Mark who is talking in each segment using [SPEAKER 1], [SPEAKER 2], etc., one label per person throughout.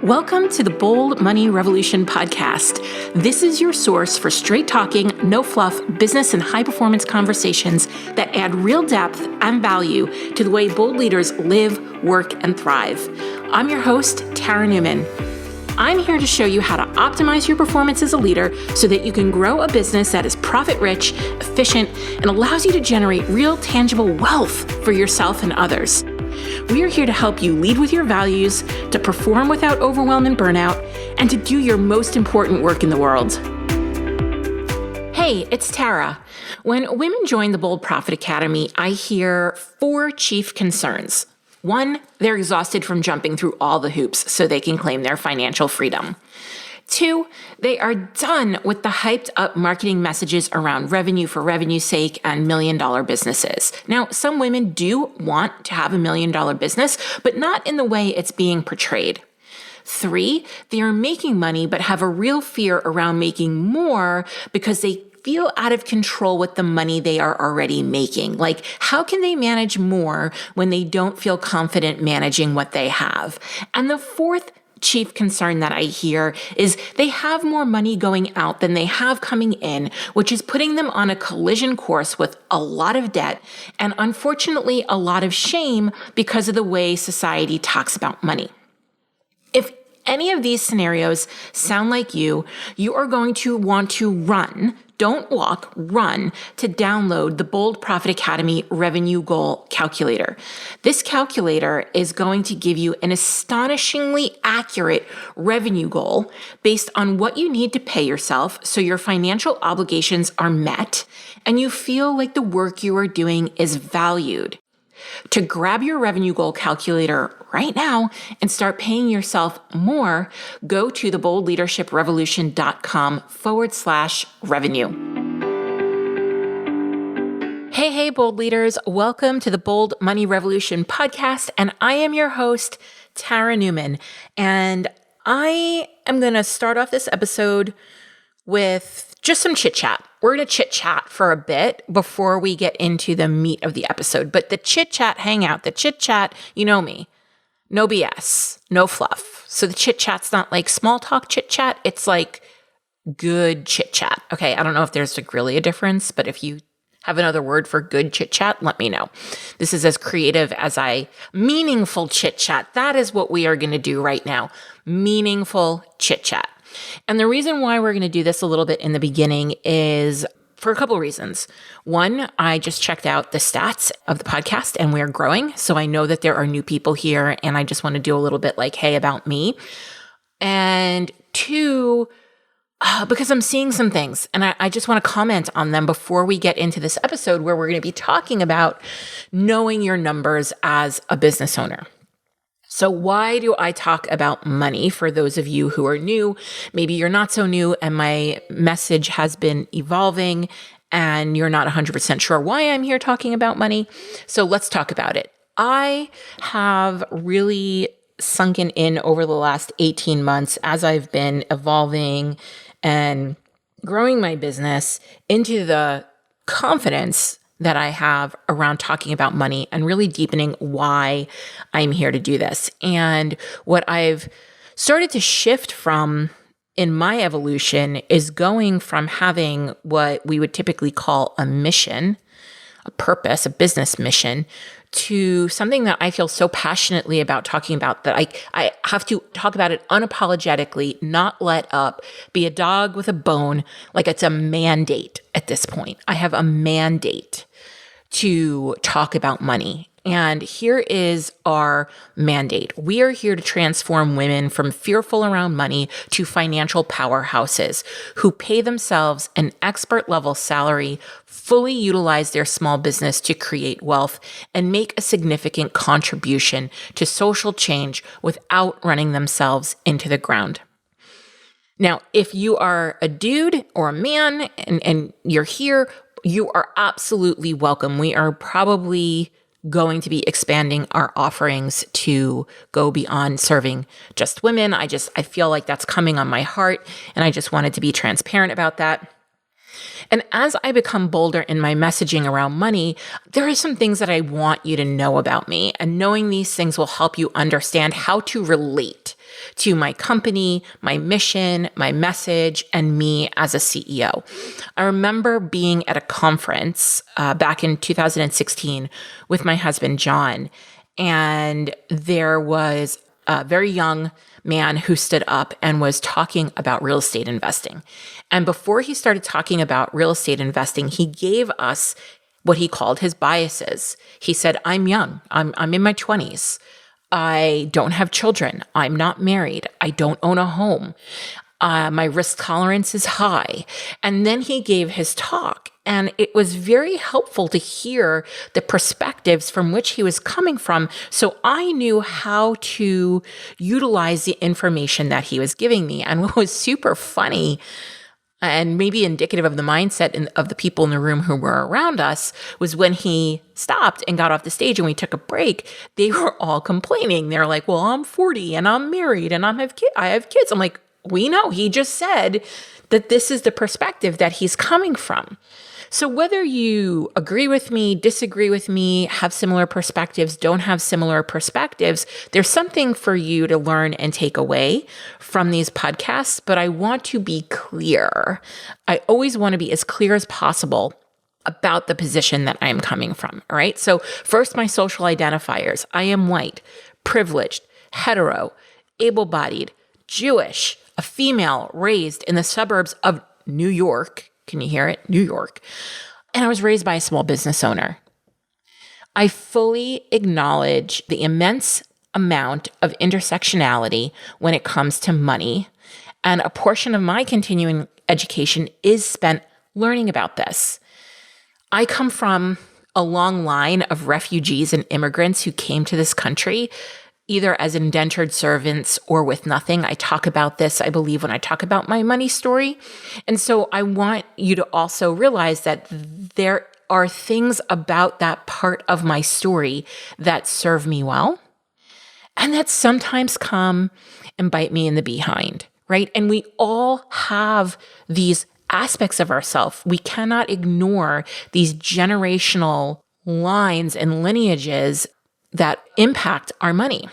[SPEAKER 1] Welcome to the Bold Money Revolution podcast. This is your source for straight talking, no fluff, business and high performance conversations that add real depth and value to the way bold leaders live, work, and thrive. I'm your host, Tara Newman. I'm here to show you how to optimize your performance as a leader so that you can grow a business that is profit-rich, efficient, and allows you to generate real, tangible wealth for yourself and others. We are here to help you lead with your values, to perform without overwhelm and burnout, and to do your most important work in the world. Hey, it's Tara. When women join the Bold Profit Academy, I hear 4 chief concerns. 1, they're exhausted from jumping through all the hoops so they can claim their financial freedom. 2, they are done with the hyped up marketing messages around revenue for revenue's sake and $1 million businesses. Now, some women do want to have $1 million business, but not in the way it's being portrayed. 3, they are making money but have a real fear around making more because they feel out of control with the money they are already making. Like, how can they manage more when they don't feel confident managing what they have? And the 4th chief concern that I hear is they have more money going out than they have coming in, which is putting them on a collision course with a lot of debt and unfortunately a lot of shame because of the way society talks about money. If any of these scenarios sound like you are going to want to run, don't walk, run to download the Bold Profit Academy Revenue Goal Calculator. This calculator is going to give you an astonishingly accurate revenue goal based on what you need to pay yourself so your financial obligations are met and you feel like the work you are doing is valued. To grab your revenue goal calculator right now and start paying yourself more, go to theboldleadership.com/revenue. Hey, bold leaders. Welcome to the Bold Money Revolution podcast. And I am your host, Tara Newman. And I am going to start off this episode with just some chit chat. We're going to chit chat for a bit before we get into the meat of the episode. But the chit chat hangout, the chit chat, you know me, no BS, no fluff. So the chit chat's not like small talk chit chat. It's like good chit chat. Okay. I don't know if there's like really a difference, but if you have another word for good chit chat, let me know. This is as creative as meaningful chit chat. That is what we are going to do right now. Meaningful chit chat. And the reason why we're going to do this a little bit in the beginning is for a couple of reasons. 1, I just checked out the stats of the podcast and we're growing. So I know that there are new people here and I just want to do a little bit like, hey, about me. And 2, because I'm seeing some things and I just want to comment on them before we get into this episode where we're going to be talking about knowing your numbers as a business owner. So why do I talk about money for those of you who are new? Maybe you're not so new and my message has been evolving and you're not 100% sure why I'm here talking about money. So let's talk about it. I have really sunken in over the last 18 months as I've been evolving and growing my business into the confidence that I have around talking about money and really deepening why I'm here to do this. And what I've started to shift from in my evolution is going from having what we would typically call a mission, a purpose, a business mission, to something that I feel so passionately about talking about that I have to talk about it unapologetically, not let up, be a dog with a bone, like it's a mandate at this point. I have a mandate to talk about money. And here is our mandate. We are here to transform women from fearful around money to financial powerhouses who pay themselves an expert level salary, fully utilize their small business to create wealth, and make a significant contribution to social change without running themselves into the ground. Now, if you are a dude or a man and you're here, you are absolutely welcome. We are probably going to be expanding our offerings to go beyond serving just women. I feel like that's coming on my heart, and I just wanted to be transparent about that. And as I become bolder in my messaging around money, there are some things that I want you to know about me. And knowing these things will help you understand how to relate to my company, my mission, my message, and me as a CEO. I remember being at a conference back in 2016 with my husband, John, and there was a very young man who stood up and was talking about real estate investing. And before he started talking about real estate investing, he gave us what he called his biases. He said, I'm young. I'm in my 20s. I don't have children. I'm not married. I don't own a home. My risk tolerance is high. And then he gave his talk. And it was very helpful to hear the perspectives from which he was coming from. So I knew how to utilize the information that he was giving me. And what was super funny and maybe indicative of the mindset of the people in the room who were around us was when he stopped and got off the stage and we took a break, they were all complaining. They're like, well, I'm 40 and I'm married and I have kids. I'm like, we know, he just said that this is the perspective that he's coming from. So whether you agree with me, disagree with me, have similar perspectives, don't have similar perspectives, there's something for you to learn and take away from these podcasts. But I want to be clear. I always want to be as clear as possible about the position that I am coming from. All right. So first, my social identifiers. I am white, privileged, hetero, able-bodied, Jewish, a female raised in the suburbs of New York. Can you hear it? New York. And I was raised by a small business owner. I fully acknowledge the immense amount of intersectionality when it comes to money. And a portion of my continuing education is spent learning about this. I come from a long line of refugees and immigrants who came to this country either as indentured servants or with nothing. I talk about this, I believe, when I talk about my money story. And so I want you to also realize that there are things about that part of my story that serve me well and that sometimes come and bite me in the behind, right? And we all have these aspects of ourselves. We cannot ignore these generational lines and lineages that impact our money.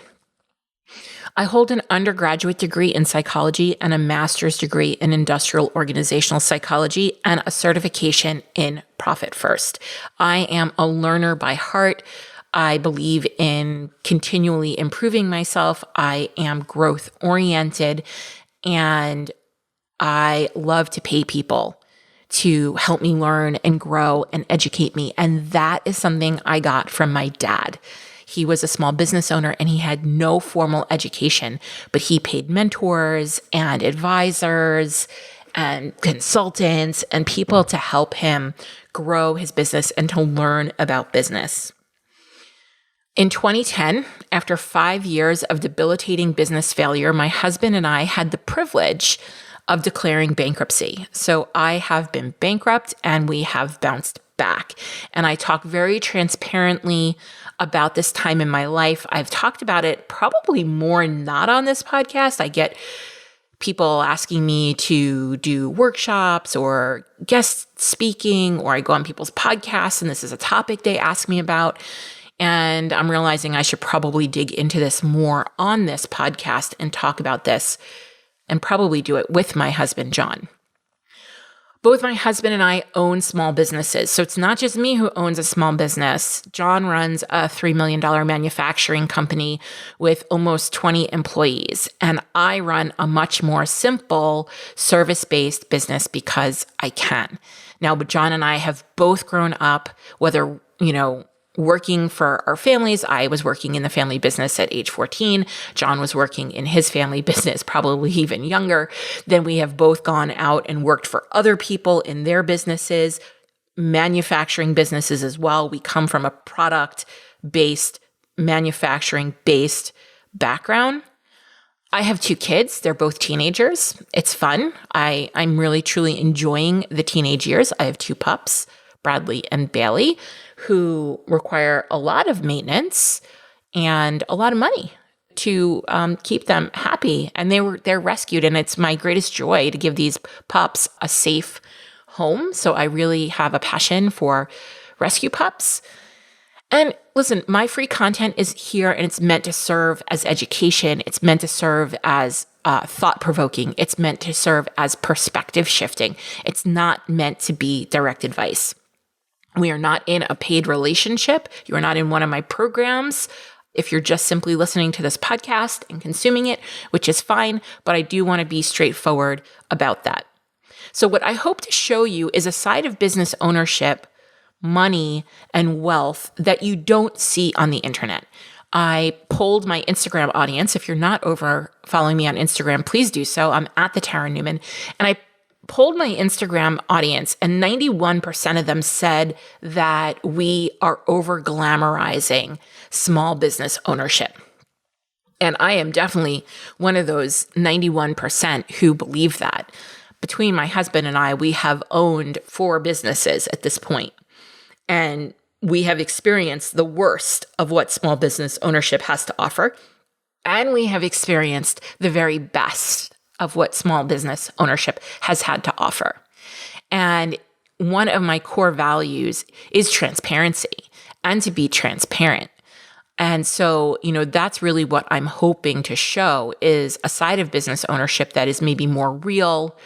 [SPEAKER 1] I hold an undergraduate degree in psychology and a master's degree in industrial organizational psychology and a certification in Profit First. I am a learner by heart. I believe in continually improving myself. I am growth oriented and I love to pay people to help me learn and grow and educate me. And that is something I got from my dad. He was a small business owner and he had no formal education, but he paid mentors and advisors and consultants and people to help him grow his business and to learn about business. In 2010, after 5 years of debilitating business failure, my husband and I had the privilege of declaring bankruptcy. So I have been bankrupt and we have bounced back. And I talk very transparently about this time in my life. I've talked about it probably more not on this podcast. I get people asking me to do workshops or guest speaking, or I go on people's podcasts and this is a topic they ask me about. And I'm realizing I should probably dig into this more on this podcast and talk about this and probably do it with my husband, John. Both my husband and I own small businesses. So it's not just me who owns a small business. John runs a $3 million manufacturing company with almost 20 employees. And I run a much more simple service-based business because I can. Now, but John and I have both grown up, whether, working for our families. I was working in the family business at age 14. John was working in his family business, probably even younger. Then we have both gone out and worked for other people in their businesses, manufacturing businesses as well. We come from a product-based, manufacturing-based background. I have 2 kids. They're both teenagers. It's fun. I'm really, truly enjoying the teenage years. I have 2 pups, Bradley and Bailey, who require a lot of maintenance and a lot of money to keep them happy. And they're rescued, and it's my greatest joy to give these pups a safe home. So I really have a passion for rescue pups. And listen, my free content is here and it's meant to serve as education. It's meant to serve as thought provoking. It's meant to serve as perspective shifting. It's not meant to be direct advice. We are not in a paid relationship. You are not in one of my programs. If you're just simply listening to this podcast and consuming it, which is fine, but I do want to be straightforward about that. So what I hope to show you is a side of business ownership, money, and wealth that you don't see on the internet. I polled my Instagram audience. If you're not over following me on Instagram, please do so. I'm at the Tara Newman. And I polled my Instagram audience, and 91% of them said that we are over glamorizing small business ownership. And I am definitely one of those 91% who believe that. Between my husband and I, we have owned 4 businesses at this point. And we have experienced the worst of what small business ownership has to offer. And we have experienced the very best of what small business ownership has had to offer. And one of my core values is transparency and to be transparent. And so, that's really what I'm hoping to show is a side of business ownership that is maybe more real,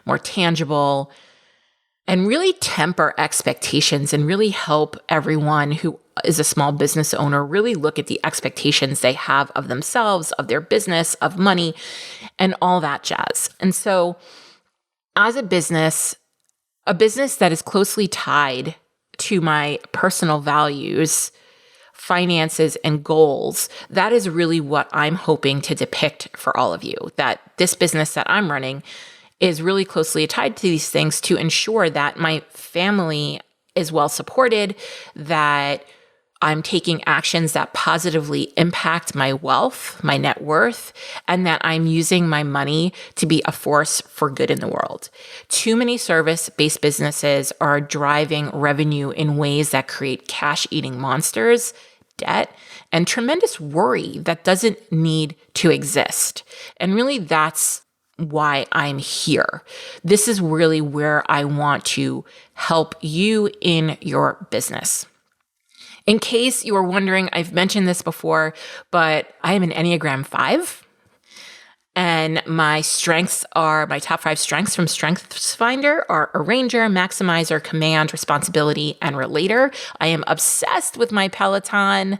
[SPEAKER 1] more tangible, and really temper expectations and really help everyone who is a small business owner really look at the expectations they have of themselves, of their business, of money, and all that jazz. And so as a business that is closely tied to my personal values, finances, and goals, that is really what I'm hoping to depict for all of you, that this business that I'm running is really closely tied to these things to ensure that my family is well supported, that I'm taking actions that positively impact my wealth, my net worth, and that I'm using my money to be a force for good in the world. Too many service-based businesses are driving revenue in ways that create cash-eating monsters, debt, and tremendous worry that doesn't need to exist. And really, that's why I'm here. This is really where I want to help you in your business. In case you are wondering, I've mentioned this before, but I am an Enneagram 5. And my top 5 strengths from StrengthsFinder are Arranger, Maximizer, Command, Responsibility, and Relator. I am obsessed with my Peloton.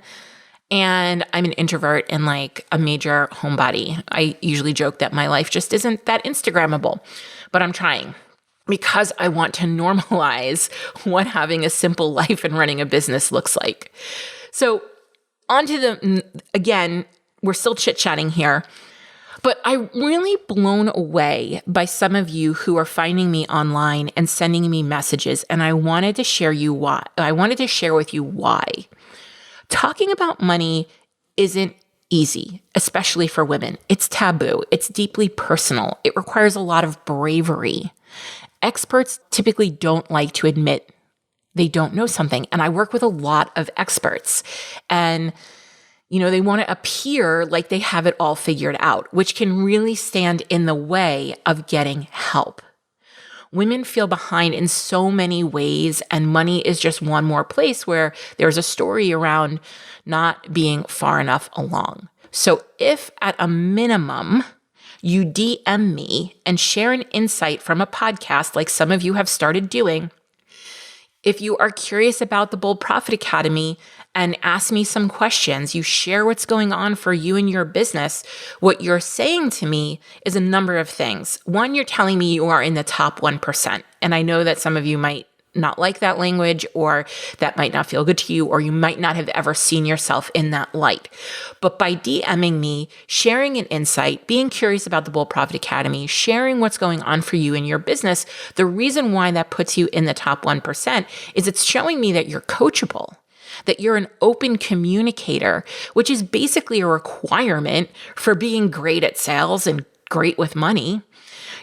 [SPEAKER 1] And I'm an introvert and like a major homebody. I usually joke that my life just isn't that Instagrammable, but I'm trying because I want to normalize what having a simple life and running a business looks like. So again, we're still chit-chatting here, but I'm really blown away by some of you who are finding me online and sending me messages. And I wanted to share with you why. Talking about money isn't easy, especially for women. It's taboo. It's deeply personal. It requires a lot of bravery. Experts typically don't like to admit they don't know something. And I work with a lot of experts. And, they want to appear like they have it all figured out, which can really stand in the way of getting help. Women feel behind in so many ways, and money is just one more place where there's a story around not being far enough along. So if at a minimum, you DM me and share an insight from a podcast like some of you have started doing, if you are curious about the Bold Profit Academy and ask me some questions, you share what's going on for you and your business, what you're saying to me is a number of things. One, you're telling me you are in the top 1%. And I know that some of you might not like that language, or that might not feel good to you, or you might not have ever seen yourself in that light. But by DMing me, sharing an insight, being curious about the Bold Profit Academy, sharing what's going on for you in your business, the reason why that puts you in the top 1% is it's showing me that you're coachable, that you're an open communicator, which is basically a requirement for being great at sales and great with money.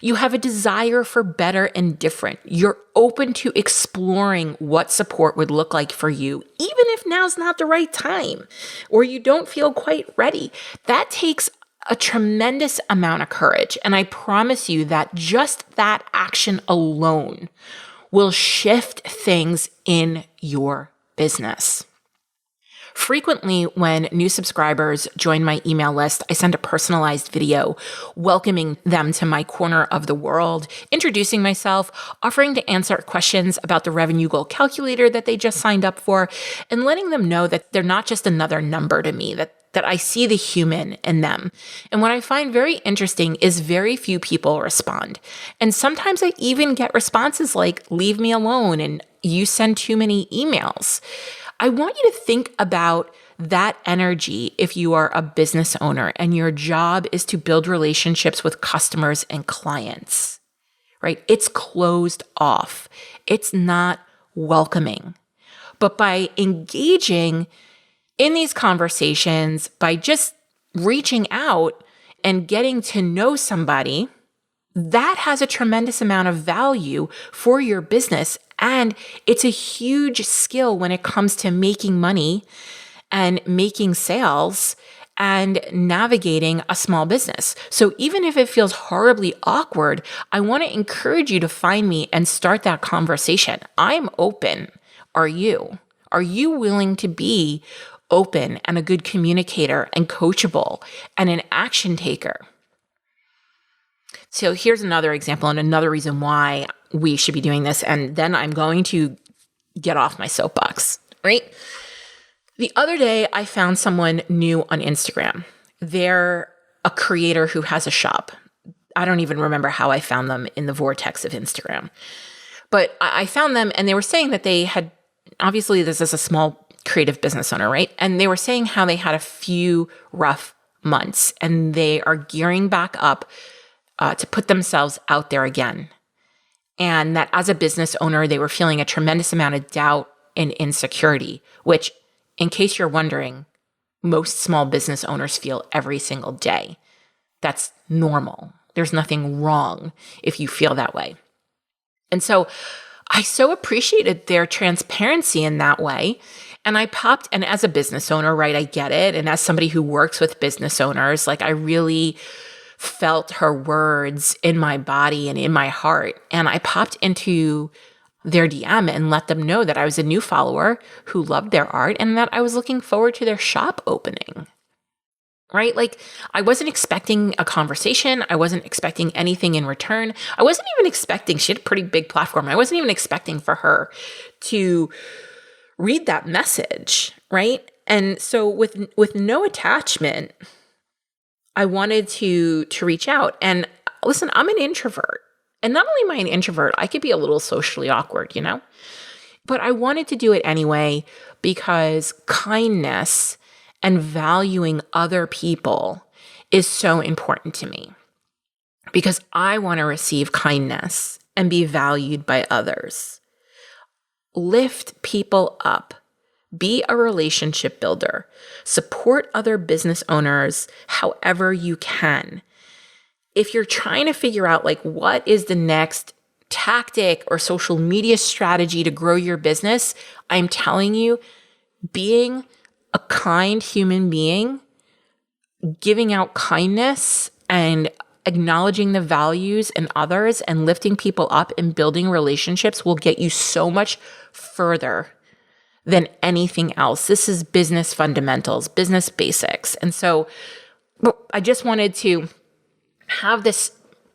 [SPEAKER 1] You have a desire for better and different. You're open to exploring what support would look like for you, even if now's not the right time or you don't feel quite ready. That takes a tremendous amount of courage. And I promise you that just that action alone will shift things in your business. Frequently, when new subscribers join my email list, I send a personalized video welcoming them to my corner of the world, introducing myself, offering to answer questions about the revenue goal calculator that they just signed up for, and letting them know that they're not just another number to me, that I see the human in them. And what I find very interesting is very few people respond. And sometimes I even get responses like, leave me alone and you send too many emails. I want you to think about that energy if you are a business owner and your job is to build relationships with customers and clients, right? It's closed off. It's not welcoming. But by engaging in these conversations, by just reaching out and getting to know somebody, that has a tremendous amount of value for your business. And it's a huge skill when it comes to making money and making sales and navigating a small business. So even if it feels horribly awkward, I want to encourage you to find me and start that conversation. I'm open. Are you? Are you willing to be open and a good communicator and coachable and an action taker? So here's another example and another reason why we should be doing this. And then I'm going to get off my soapbox, right? The other day, I found someone new on Instagram. They're a creator who has a shop. I don't even remember how I found them in the vortex of Instagram. But I found them and they were saying that they had, obviously this is a small creative business owner, right? And they were saying how they had a few rough months and they are gearing back up to put themselves out there again. And that as a business owner, they were feeling a tremendous amount of doubt and insecurity, which, in case you're wondering, most small business owners feel every single day. That's normal. There's nothing wrong if you feel that way. And so I so appreciated their transparency in that way. And I popped, and as a business owner, right, I get it. And as somebody who works with business owners, like I really felt her words in my body and in my heart. And I popped into their DM and let them know that I was a new follower who loved their art and that I was looking forward to their shop opening, right? Like I wasn't expecting a conversation. I wasn't expecting anything in return. I wasn't even expecting, she had a pretty big platform. I wasn't even expecting for her to read that message, right? And so with no attachment, I wanted to reach out. And listen, I'm an introvert. And not only am I an introvert, I could be a little socially awkward, you know? But I wanted to do it anyway because kindness and valuing other people is so important to me. Because I want to receive kindness and be valued by others. Lift people up. Be a relationship builder. Support other business owners however you can. If you're trying to figure out like what is the next tactic or social media strategy to grow your business, I'm telling you, being a kind human being, giving out kindness and acknowledging the values in others and lifting people up and building relationships will get you so much further than anything else. This is business fundamentals, business basics. And so I just wanted to have this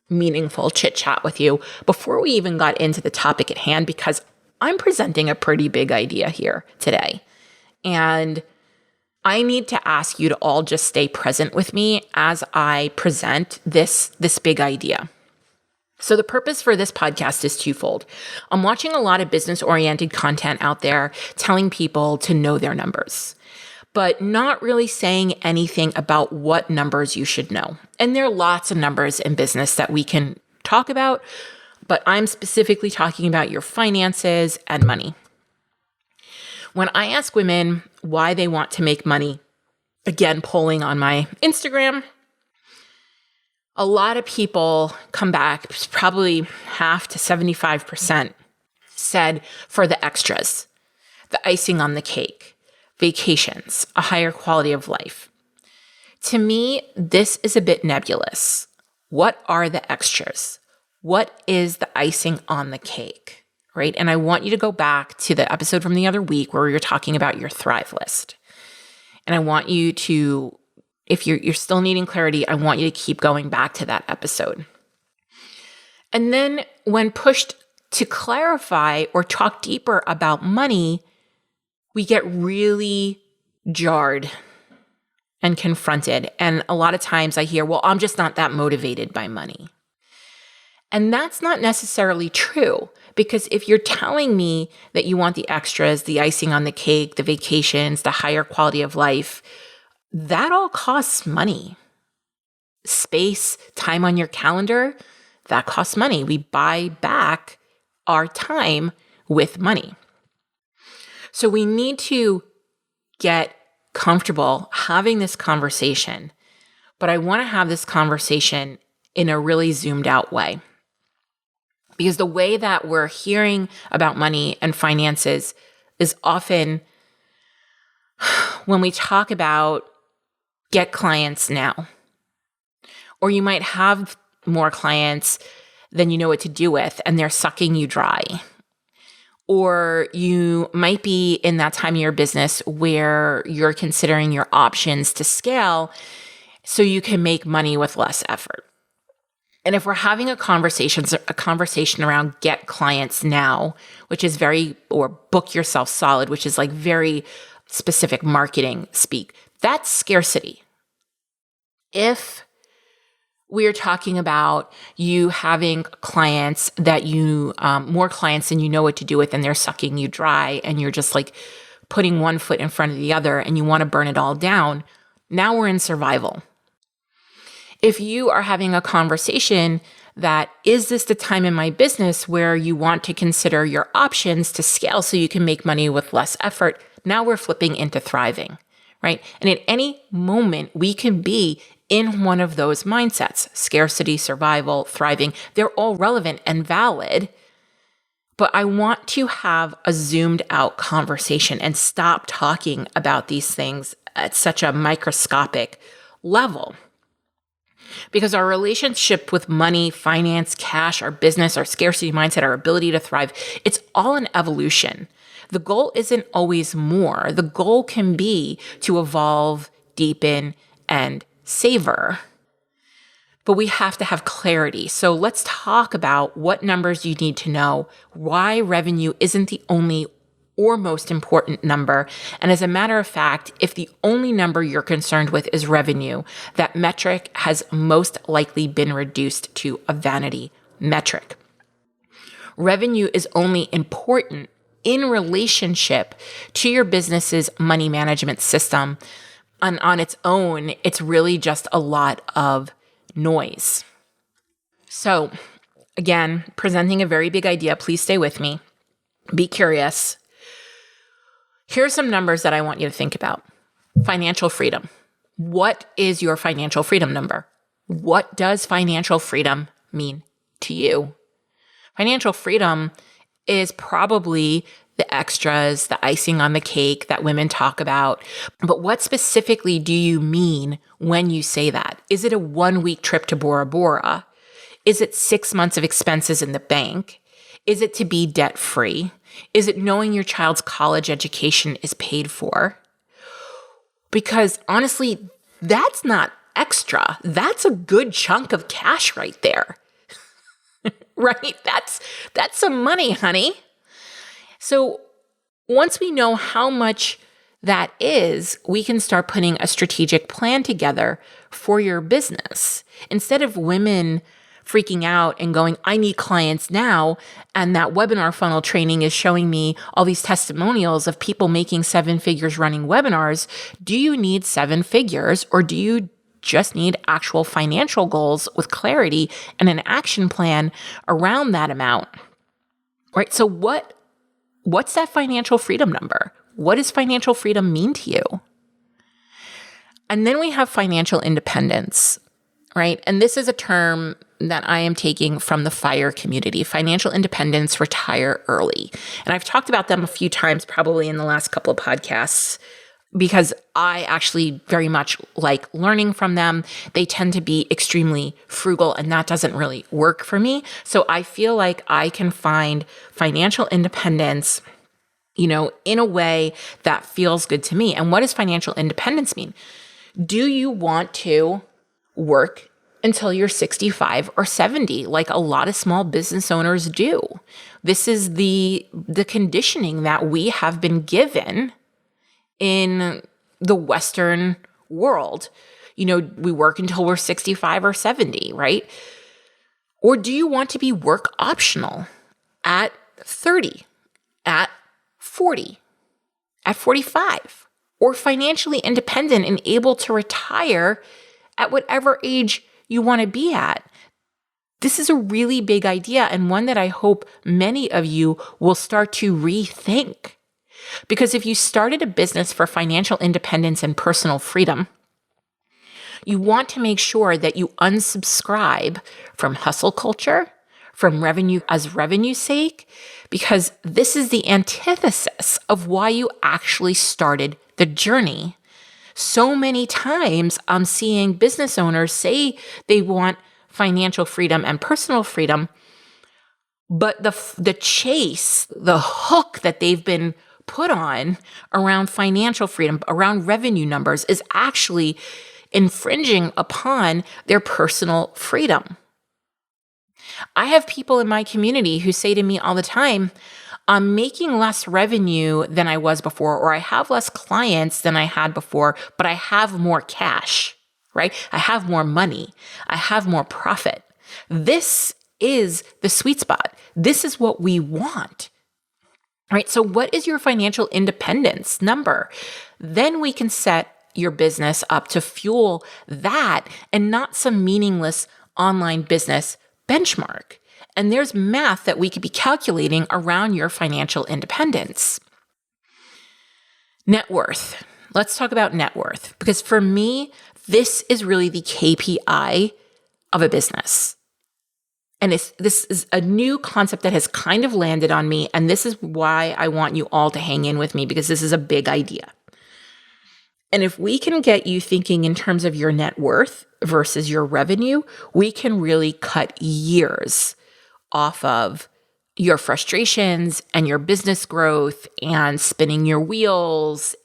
[SPEAKER 1] meaningful chit chat with you before we even got into the topic at hand, because I'm presenting a pretty big idea here today. And I need to ask you to all just stay present with me as I present this big idea. So the purpose for this podcast is twofold. I'm watching a lot of business-oriented content out there telling people to know their numbers, but not really saying anything about what numbers you should know. And there are lots of numbers in business that we can talk about, but I'm specifically talking about your finances and money. When I ask women why they want to make money, again, polling on my Instagram, a lot of people come back, probably half to 75% said for the extras, the icing on the cake, vacations, a higher quality of life. To me, this is a bit nebulous. What are the extras? What is the icing on the cake, right? And I want you to go back to the episode from the other week where we were talking about your Thrive list. And I want you to, if you're still needing clarity, I want you to keep going back to that episode. And then when pushed to clarify or talk deeper about money, we get really jarred and confronted. And a lot of times I hear, well, I'm just not that motivated by money. And that's not necessarily true, because if you're telling me that you want the extras, the icing on the cake, the vacations, the higher quality of life, that all costs money. Space, time on your calendar, that costs money. We buy back our time with money. So we need to get comfortable having this conversation, but I want to have this conversation in a really zoomed out way. Because the way that we're hearing about money and finances is often when we talk about get clients now, or you might have more clients than you know what to do with, and they're sucking you dry. Or you might be in that time of your business where you're considering your options to scale so you can make money with less effort. And if we're having a conversation around get clients now, which is or book yourself solid, which is like very specific marketing speak, that's scarcity. If we are talking about you having clients that more clients than you know what to do with, and they're sucking you dry, and you're just like putting one foot in front of the other and you want to burn it all down, now we're in survival. If you are having a conversation that, is this the time in my business where you want to consider your options to scale so you can make money with less effort, now we're flipping into thriving, right? And at any moment, we can be in one of those mindsets: scarcity, survival, thriving. They're all relevant and valid, but I want to have a zoomed out conversation and stop talking about these things at such a microscopic level. Because our relationship with money, finance, cash, our business, our scarcity mindset, our ability to thrive, it's all an evolution. The goal isn't always more. The goal can be to evolve, deepen, and savor. But we have to have clarity. So let's talk about what numbers you need to know, why revenue isn't the only or most important number. And as a matter of fact, if the only number you're concerned with is revenue, that metric has most likely been reduced to a vanity metric. Revenue is only important in relationship to your business's money management system. And on its own, it's really just a lot of noise. So again, presenting a very big idea. Please stay with me. Be curious. Here's some numbers that I want you to think about. Financial freedom. What is your financial freedom number? What does financial freedom mean to you? Financial freedom is probably the extras, the icing on the cake that women talk about. But what specifically do you mean when you say that? Is it a 1-week trip to Bora Bora? Is it 6 months of expenses in the bank? Is it to be debt-free? Is it knowing your child's college education is paid for? Because honestly, that's not extra. That's a good chunk of cash right there. Right? That's some money, honey. So once we know how much that is, we can start putting a strategic plan together for your business. Instead of women freaking out and going, I need clients now, and that webinar funnel training is showing me all these testimonials of people making 7 figures running webinars. Do you need 7 figures, or do you just need actual financial goals with clarity and an action plan around that amount? Right? So what's that financial freedom number? What does financial freedom mean to you? And then we have financial independence, right? And this is a term that I am taking from the FIRE community, financial independence, retire early. And I've talked about them a few times, probably in the last couple of podcasts, because I actually very much like learning from them. They tend to be extremely frugal, and that doesn't really work for me. So I feel like I can find financial independence in a way that feels good to me. And what does financial independence mean? Do you want to work until you're 65 or 70, like a lot of small business owners do? This is the conditioning that we have been given in the Western world. We work until we're 65 or 70, right? Or do you want to be work optional at 30, at 40, at 45, or financially independent and able to retire at whatever age you want to be at? This is a really big idea, and one that I hope many of you will start to rethink. Because if you started a business for financial independence and personal freedom, you want to make sure that you unsubscribe from hustle culture, from revenue as revenue's sake, because this is the antithesis of why you actually started the journey. So many times I'm seeing business owners say they want financial freedom and personal freedom, but the chase, the hook that they've been put on around financial freedom, around revenue numbers, is actually infringing upon their personal freedom. I have people in my community who say to me all the time, I'm making less revenue than I was before, or I have less clients than I had before, but I have more cash, right? I have more money. I have more profit. This is the sweet spot. This is what we want, right? So what is your financial independence number? Then we can set your business up to fuel that and not some meaningless online business benchmark. And there's math that we could be calculating around your financial independence. Net worth. Let's talk about net worth, because for me, this is really the KPI of a business. And this is a new concept that has kind of landed on me. And this is why I want you all to hang in with me, because this is a big idea. And if we can get you thinking in terms of your net worth versus your revenue, we can really cut years off of your frustrations and your business growth and spinning your wheels.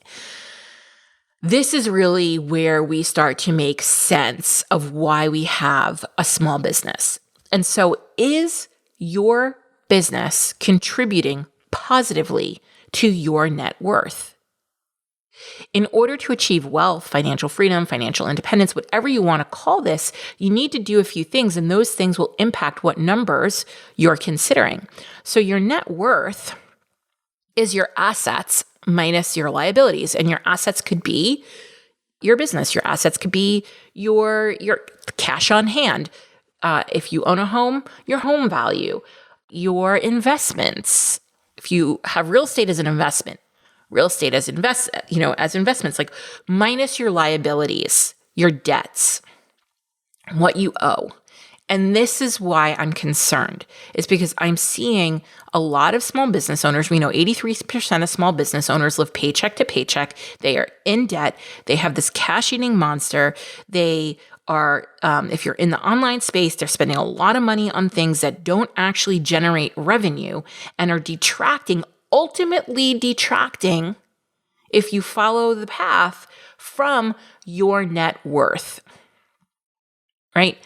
[SPEAKER 1] This is really where we start to make sense of why we have a small business. And so, is your business contributing positively to your net worth? In order to achieve wealth, financial freedom, financial independence, whatever you want to call this, you need to do a few things, and those things will impact what numbers you're considering. So your net worth is your assets minus your liabilities, and your assets could be your business. Your assets could be your cash on hand. If you own a home, your home value, your investments. If you have real estate as an investment, real estate as investments, like minus your liabilities, your debts, what you owe. And this is why I'm concerned, is because I'm seeing a lot of small business owners. We know 83% of small business owners live paycheck to paycheck. They are in debt. They have this cash eating monster. They are, if you're in the online space, they're spending a lot of money on things that don't actually generate revenue and are ultimately detracting, if you follow the path, from your net worth, right?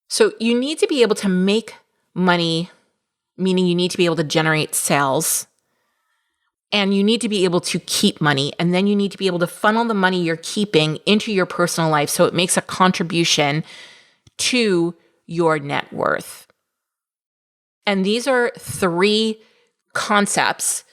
[SPEAKER 1] So you need to be able to make money, meaning you need to be able to generate sales, and you need to be able to keep money, and then you need to be able to funnel the money you're keeping into your personal life so it makes a contribution to your net worth. And these are three concepts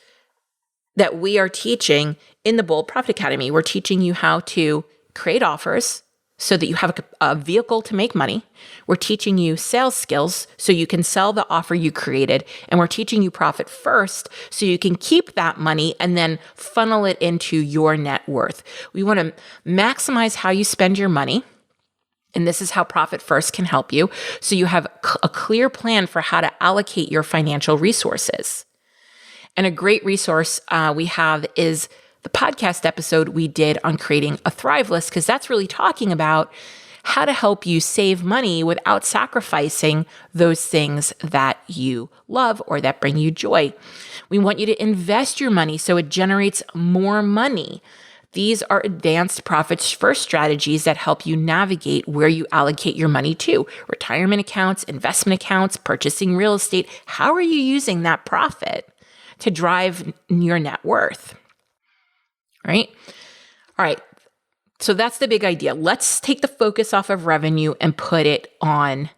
[SPEAKER 1] that we are teaching in the Bold Profit Academy. We're teaching you how to create offers so that you have a vehicle to make money. We're teaching you sales skills so you can sell the offer you created. And we're teaching you profit first so you can keep that money and then funnel it into your net worth. We want to maximize how you spend your money. And this is how Profit First can help you. So you have a clear plan for how to allocate your financial resources. And a great resource we have is the podcast episode we did on creating a Thrive list, because that's really talking about how to help you save money without sacrificing those things that you love or that bring you joy. We want you to invest your money so it generates more money. These are advanced profits first strategies that help you navigate where you allocate your money to. Retirement accounts, investment accounts, purchasing real estate. How are you using that profit to drive your net worth? Right? All right. So that's the big idea. Let's take the focus off of revenue and put it on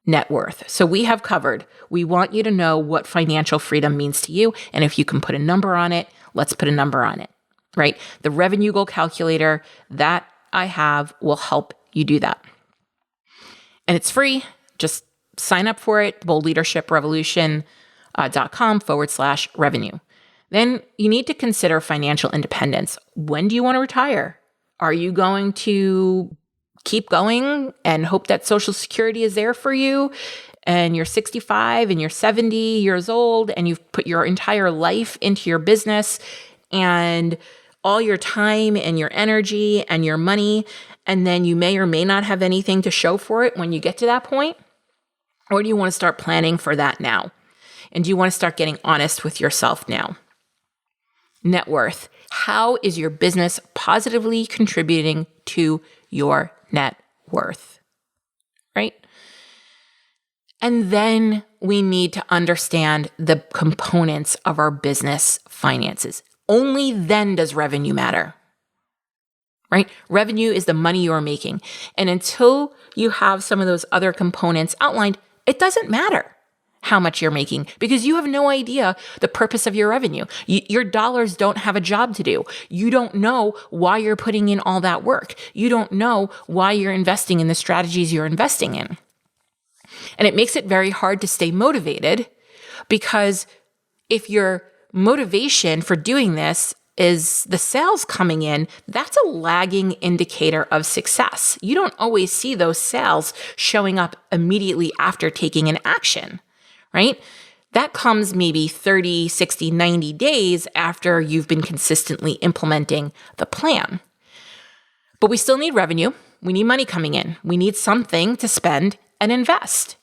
[SPEAKER 1] net worth. So we have covered. We want you to know what financial freedom means to you. And if you can put a number on it, let's put a number on it, right? The revenue goal calculator that I have will help you do that. And it's free. Just sign up for it, boldleadership.com/revenue. Then you need to consider financial independence. When do you want to retire? Are you going to keep going and hope that Social Security is there for you and you're 65 and you're 70 years old and you've put your entire life into your business and all your time and your energy and your money, and then you may or may not have anything to show for it when you get to that point? Or do you want to start planning for that now? And do you want to start getting honest with yourself now? Net worth. How is your business positively contributing to your net worth? Right? And then we need to understand the components of our business finances. Only then does revenue matter. Right? Revenue is the money you're making. And until you have some of those other components outlined, it doesn't matter how much you're making because you have no idea the purpose of your revenue. Your dollars don't have a job to do. You don't know why you're putting in all that work. You don't know why you're investing in the strategies you're investing in. And it makes it very hard to stay motivated because if your motivation for doing this is the sales coming in, that's a lagging indicator of success. You don't always see those sales showing up immediately after taking an action. Right? That comes maybe 30, 60, 90 days after you've been consistently implementing the plan. But we still need revenue. We need money coming in. We need something to spend and invest.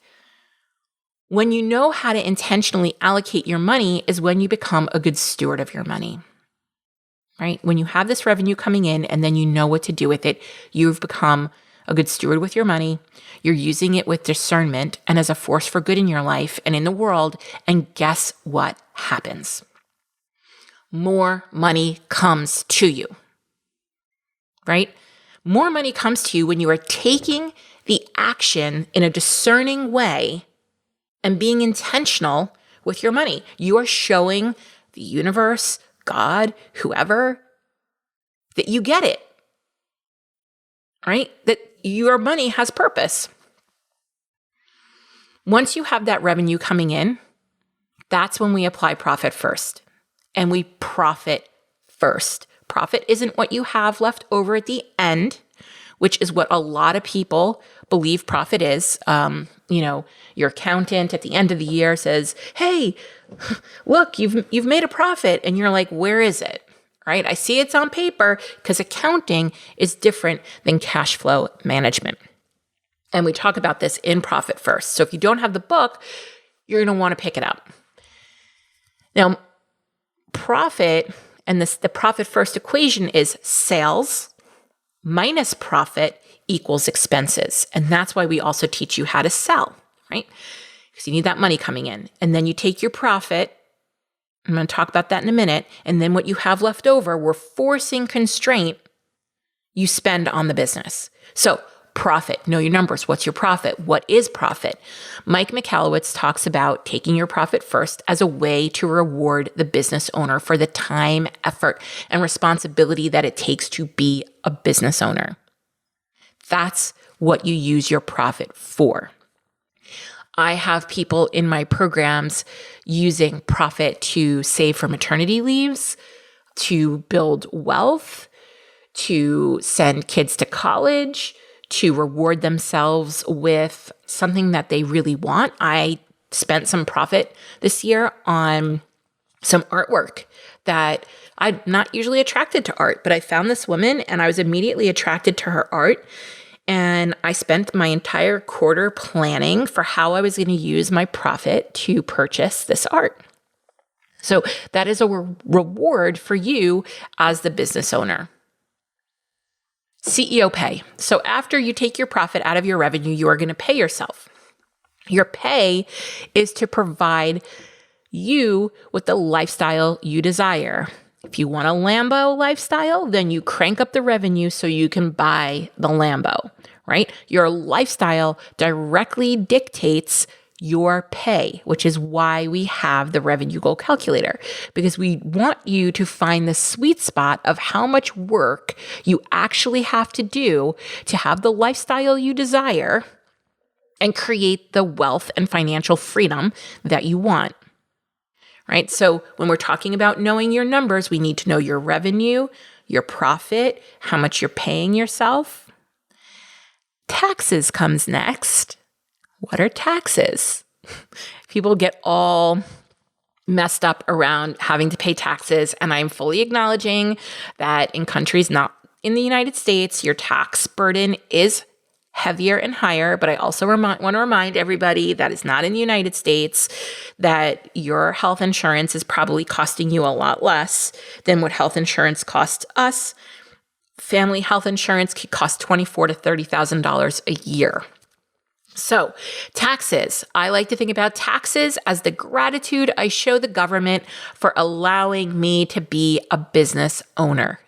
[SPEAKER 1] When you know how to intentionally allocate your money is when you become a good steward of your money. Right? When you have this revenue coming in and then you know what to do with it, you've become a good steward with your money. You're using it with discernment and as a force for good in your life and in the world. And guess what happens? More money comes to you, right? More money comes to you when you are taking the action in a discerning way and being intentional with your money. You are showing the universe, God, whoever, that you get it, right? That your money has purpose. Once you have that revenue coming in, that's when we apply profit first. And we profit first. Profit isn't what you have left over at the end, which is what a lot of people believe profit is. Your accountant at the end of the year says, "Hey, look, you've made a profit." And you're like, "Where is it?" Right? I see it's on paper because accounting is different than cash flow management. And we talk about this in Profit First. So if you don't have the book, you're going to want to pick it up. Now, profit and the Profit First equation is sales minus profit equals expenses. And that's why we also teach you how to sell, right? Because you need that money coming in. And then you take your profit. I'm going to talk about that in a minute. And then what you have left over, we're forcing constraint you spend on the business. So profit, know your numbers. What's your profit? What is profit? Mike Michalowicz talks about taking your profit first as a way to reward the business owner for the time, effort, and responsibility that it takes to be a business owner. That's what you use your profit for. I have people in my programs using profit to save for maternity leaves, to build wealth, to send kids to college, to reward themselves with something that they really want. I spent some profit this year on some artwork that I'm not usually attracted to art, but I found this woman and I was immediately attracted to her art. And I spent my entire quarter planning for how I was going to use my profit to purchase this art. So that is a reward for you as the business owner. CEO pay. So after you take your profit out of your revenue, you are going to pay yourself. Your pay is to provide you with the lifestyle you desire. If you want a Lambo lifestyle, then you crank up the revenue so you can buy the Lambo, right? Your lifestyle directly dictates your pay, which is why we have the revenue goal calculator, because we want you to find the sweet spot of how much work you actually have to do to have the lifestyle you desire and create the wealth and financial freedom that you want. Right? So when we're talking about knowing your numbers, we need to know your revenue, your profit, how much you're paying yourself. Taxes comes next. What are taxes? People get all messed up around having to pay taxes, and I'm fully acknowledging that in countries not in the United States, your tax burden is heavier and higher, but I also want to remind everybody that is not in the United States, that your health insurance is probably costing you a lot less than what health insurance costs us. Family health insurance could cost $24,000 to $30,000 a year. So taxes, I like to think about taxes as the gratitude I show the government for allowing me to be a business owner.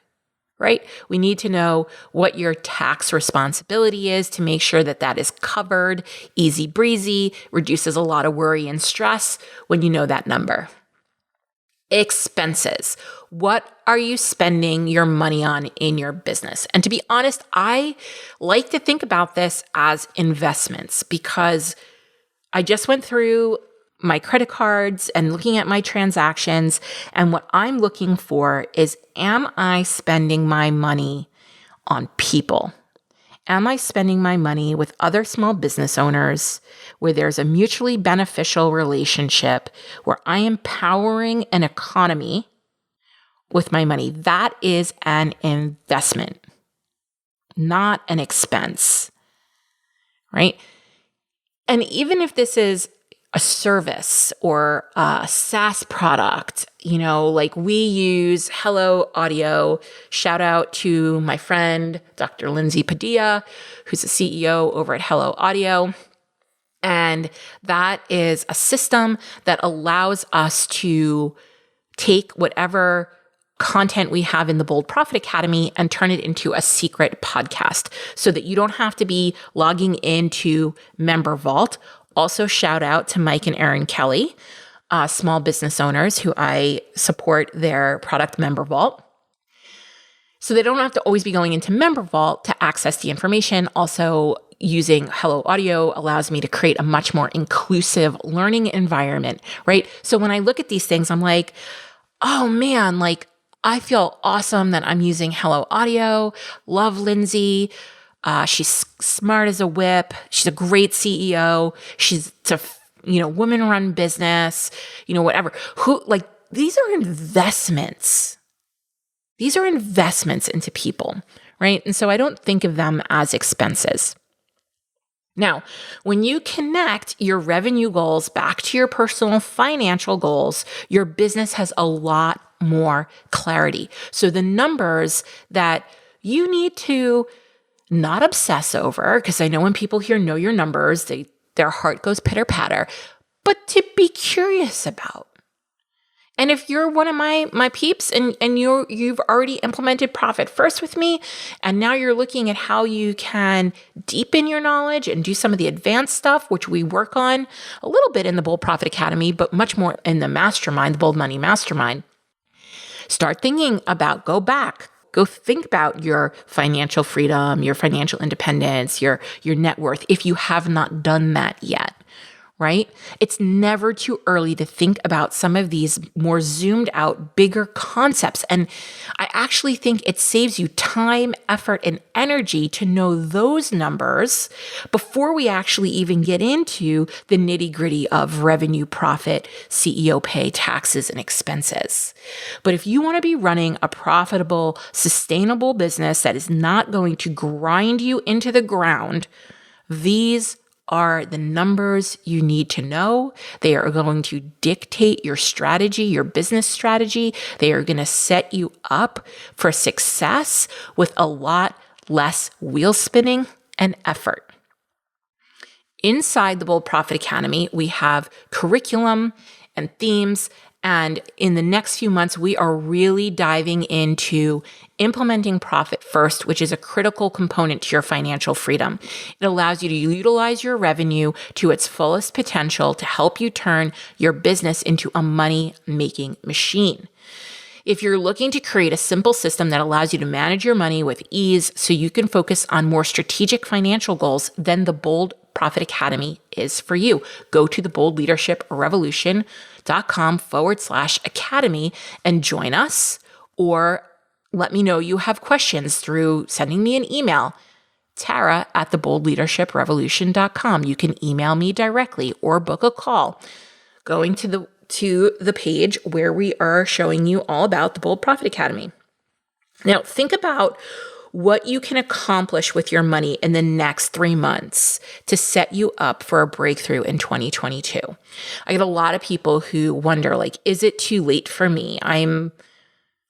[SPEAKER 1] Right? We need to know what your tax responsibility is to make sure that that is covered, easy breezy, reduces a lot of worry and stress when you know that number. Expenses. What are you spending your money on in your business? And to be honest, I like to think about this as investments because I just went through my credit cards and looking at my transactions. And what I'm looking for is, am I spending my money on people? Am I spending my money with other small business owners where there's a mutually beneficial relationship, where I am powering an economy with my money? That is an investment, not an expense, right? And even if this is a service or a SaaS product, like we use Hello Audio. Shout out to my friend, Dr. Lindsay Padilla, who's the CEO over at Hello Audio. And that is a system that allows us to take whatever content we have in the Bold Profit Academy and turn it into a secret podcast so that you don't have to be logging into Member Vault. Also, shout out to Mike and Erin Kelly, small business owners who I support their product Member Vault. So they don't have to always be going into Member Vault to access the information. Also, using Hello Audio allows me to create a much more inclusive learning environment, right? So when I look at these things, I'm like, oh man, I feel awesome that I'm using Hello Audio. Love Lindsay. She's smart as a whip. She's a great CEO. She's a woman-run business. Whatever. These are investments. These are investments into people, right? And so I don't think of them as expenses. Now, when you connect your revenue goals back to your personal financial goals, your business has a lot more clarity. So the numbers that you need to not obsess over, because I know when people hear know your numbers, their heart goes pitter patter, but to be curious about. And if you're one of my peeps and you've already implemented Profit First with me, and now you're looking at how you can deepen your knowledge and do some of the advanced stuff, which we work on a little bit in the Bold Profit Academy, but much more in the mastermind, the Bold Money Mastermind, start thinking about, go think about your financial freedom, your financial independence, your net worth, if you have not done that yet, right? It's never too early to think about some of these more zoomed out, bigger concepts. And I actually think it saves you time, effort, and energy to know those numbers before we actually even get into the nitty gritty of revenue, profit, CEO pay, taxes, and expenses. But if you want to be running a profitable, sustainable business that is not going to grind you into the ground, these are the numbers you need to know. They are going to dictate your strategy, your business strategy. They are going to set you up for success with a lot less wheel spinning and effort. Inside the Bold Profit Academy, we have curriculum and themes. And in the next few months, we are really diving into implementing profit first, which is a critical component to your financial freedom. It allows you to utilize your revenue to its fullest potential to help you turn your business into a money-making machine. If you're looking to create a simple system that allows you to manage your money with ease so you can focus on more strategic financial goals, then the Bold Profit Academy is for you. Go to theboldleadershiprevolution.com/academy and join us, or let me know you have questions through sending me an email, Tara@theboldleadershiprevolution.com. You can email me directly or book a call going to the page where we are showing you all about the Bold Profit Academy. Now, think about what you can accomplish with your money in the next 3 months to set you up for a breakthrough in 2022. I get a lot of people who wonder, like, is it too late for me? I'm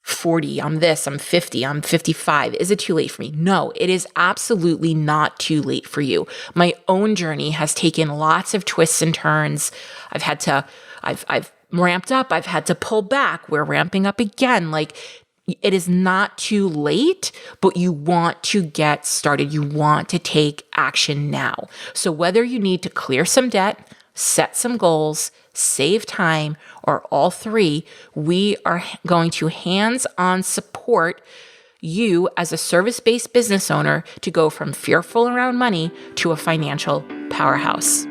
[SPEAKER 1] 40, I'm this, I'm 50, I'm 55. Is it too late for me? No, it is absolutely not too late for you. My own journey has taken lots of twists and turns. I've ramped up, I've had to pull back. We're ramping up again. Like, it is not too late, but you want to get started. You want to take action now. So whether you need to clear some debt, set some goals, save time, or all three, we are going to hands-on support you as a service-based business owner to go from fearful around money to a financial powerhouse.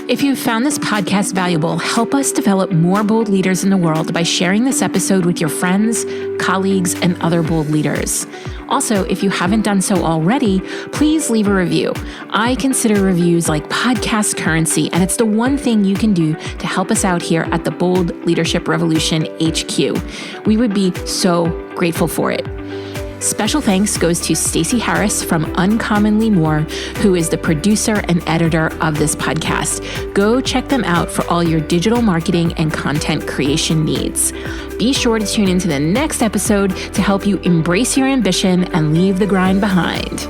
[SPEAKER 1] If you found this podcast valuable, help us develop more bold leaders in the world by sharing this episode with your friends, colleagues, and other bold leaders. Also, if you haven't done so already, please leave a review. I consider reviews like podcast currency, and it's the one thing you can do to help us out here at the Bold Leadership Revolution HQ. We would be so grateful for it. Special thanks goes to Stacey Harris from Uncommonly More, who is the producer and editor of this podcast. Go check them out for all your digital marketing and content creation needs. Be sure to tune into the next episode to help you embrace your ambition and leave the grind behind.